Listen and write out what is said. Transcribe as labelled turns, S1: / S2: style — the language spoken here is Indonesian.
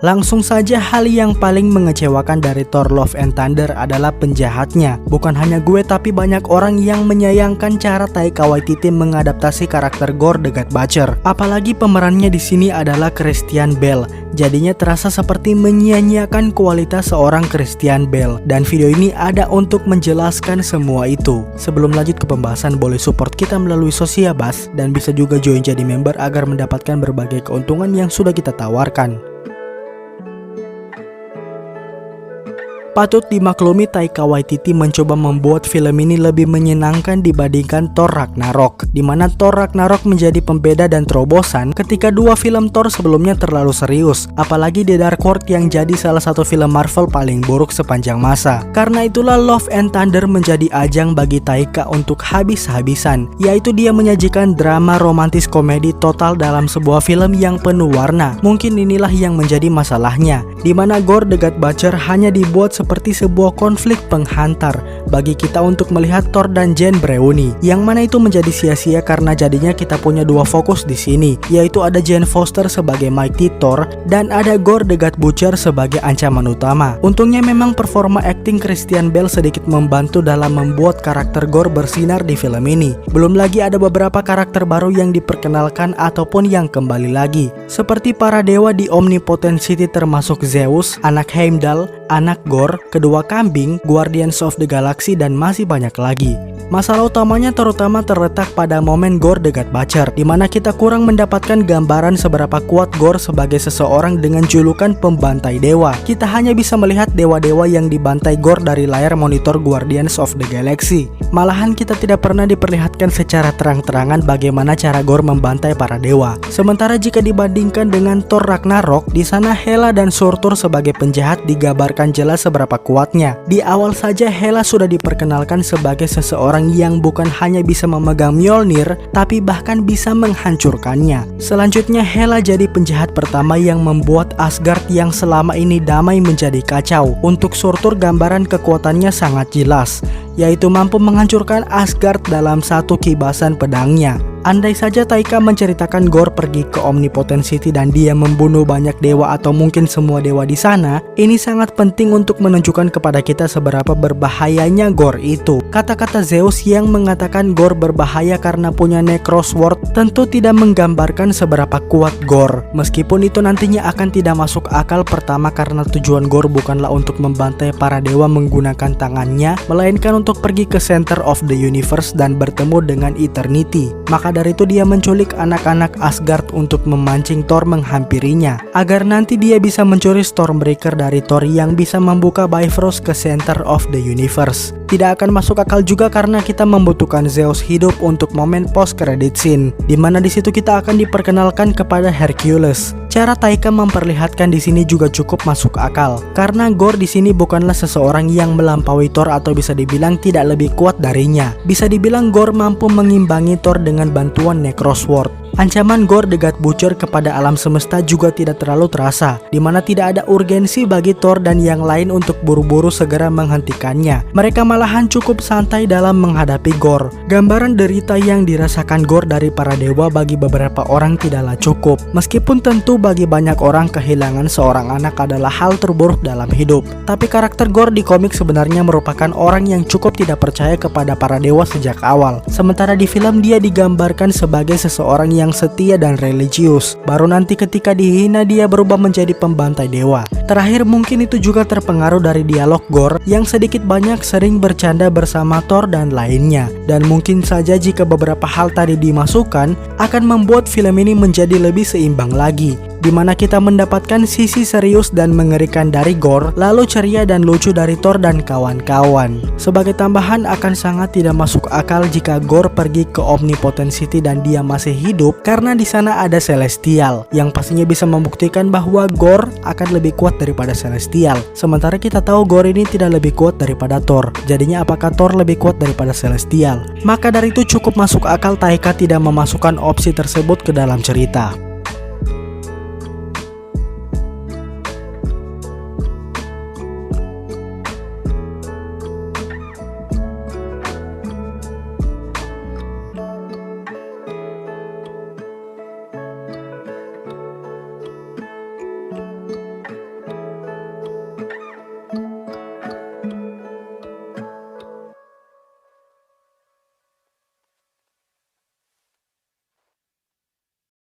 S1: Langsung saja hal yang paling mengecewakan dari Thor Love and Thunder adalah penjahatnya. Bukan hanya gue tapi banyak orang yang menyayangkan cara Taika Waititi mengadaptasi karakter Gore the God Butcher. Apalagi pemerannya di sini adalah Christian Bale. Jadinya terasa seperti menyia-nyiakan kualitas seorang Christian Bale. Dan video ini ada untuk menjelaskan semua itu. Sebelum lanjut ke pembahasan, boleh support kita melalui Sosiabas dan bisa juga join jadi member agar mendapatkan berbagai keuntungan yang sudah kita tawarkan. Patut dimaklumi Taika Waititi mencoba membuat film ini lebih menyenangkan dibandingkan Thor Ragnarok, di mana Thor Ragnarok menjadi pembeda dan terobosan ketika dua film Thor sebelumnya terlalu serius, apalagi The Dark World yang jadi salah satu film Marvel paling buruk sepanjang masa. Karena itulah Love and Thunder menjadi ajang bagi Taika untuk habis-habisan, yaitu dia menyajikan drama romantis komedi total dalam sebuah film yang penuh warna. Mungkin inilah yang menjadi masalahnya, di mana Gore the God Butcher hanya dibuat seperti sebuah konflik penghantar bagi kita untuk melihat Thor dan Jane Brewni, yang mana itu menjadi sia-sia karena jadinya kita punya dua fokus di sini, yaitu ada Jane Foster sebagai Mighty Thor dan ada Gore the God Butcher sebagai ancaman utama. Untungnya memang performa akting Christian Bale sedikit membantu dalam membuat karakter Gore bersinar di film ini. Belum lagi ada beberapa karakter baru yang diperkenalkan ataupun yang kembali lagi, seperti para dewa di Omnipotent City termasuk Zeus, anak Heimdall, anak Gore, kedua kambing, Guardians of the Galaxy, dan masih banyak lagi. Masalah utamanya terutama terletak pada momen Gore the God Butcher, di mana kita kurang mendapatkan gambaran seberapa kuat Gore sebagai seseorang dengan julukan pembantai dewa. Kita hanya bisa melihat dewa-dewa yang dibantai Gore dari layar monitor Guardians of the Galaxy. Malahan kita tidak pernah diperlihatkan secara terang-terangan bagaimana cara Gore membantai para dewa. Sementara jika dibandingkan dengan Thor Ragnarok, di sana Hela dan Surtur sebagai penjahat digambarkan jelas seberapa kuatnya. Di awal saja Hela sudah diperkenalkan sebagai seseorang yang bukan hanya bisa memegang Mjolnir, tapi bahkan bisa menghancurkannya. Selanjutnya Hela jadi penjahat pertama yang membuat Asgard yang selama ini damai menjadi kacau. Untuk Surtur gambaran kekuatannya sangat jelas, yaitu mampu menghancurkan Asgard dalam satu kibasan pedangnya. Andai saja Taika menceritakan Gore pergi ke Omnipotent City dan dia membunuh banyak dewa atau mungkin semua dewa di sana, ini sangat penting untuk menunjukkan kepada kita seberapa berbahayanya Gore itu. Kata-kata Zeus yang mengatakan Gore berbahaya karena punya Necrosword tentu tidak menggambarkan seberapa kuat Gore. Meskipun itu nantinya akan tidak masuk akal, pertama karena tujuan Gore bukanlah untuk membantai para dewa menggunakan tangannya, melainkan untuk pergi ke center of the universe dan bertemu dengan Eternity. Maka dari itu dia menculik anak-anak Asgard untuk memancing Thor menghampirinya, agar nanti dia bisa mencuri Stormbreaker dari Thor yang bisa membuka Bifrost ke center of the universe. Tidak akan masuk akal juga karena kita membutuhkan Zeus hidup untuk momen post credit scene, dimana disitu kita akan diperkenalkan kepada Hercules. Cara Taika memperlihatkan di sini juga cukup masuk akal, karena Gore di sini bukanlah seseorang yang melampaui Thor atau bisa dibilang tidak lebih kuat darinya. Bisa dibilang Gore mampu mengimbangi Thor dengan bantuan Necrosword. Ancaman Gore the God Butcher kepada alam semesta juga tidak terlalu terasa, dimana tidak ada urgensi bagi Thor dan yang lain untuk buru-buru segera menghentikannya. Mereka malahan cukup santai dalam menghadapi Gore. Gambaran derita yang dirasakan Gore dari para dewa bagi beberapa orang tidaklah cukup. Meskipun tentu bagi banyak orang kehilangan seorang anak adalah hal terburuk dalam hidup, tapi karakter Gore di komik sebenarnya merupakan orang yang cukup tidak percaya kepada para dewa sejak awal. Sementara di film dia digambarkan sebagai seseorang yang setia dan religius. Baru nanti ketika dihina dia berubah menjadi pembantai dewa. Terakhir mungkin itu juga terpengaruh dari dialog Gore yang sedikit banyak sering bercanda bersama Thor dan lainnya. Dan mungkin saja jika beberapa hal tadi dimasukkan akan membuat film ini menjadi lebih seimbang lagi, di mana kita mendapatkan sisi serius dan mengerikan dari Gore, lalu ceria dan lucu dari Thor dan kawan-kawan. Sebagai tambahan, akan sangat tidak masuk akal jika Gore pergi ke Omnipotent City dan dia masih hidup, karena di sana ada Celestial yang pastinya bisa membuktikan bahwa Gore akan lebih kuat daripada Celestial. Sementara kita tahu Gore ini tidak lebih kuat daripada Thor. Jadinya apakah Thor lebih kuat daripada Celestial? Maka dari itu cukup masuk akal Taika tidak memasukkan opsi tersebut ke dalam cerita.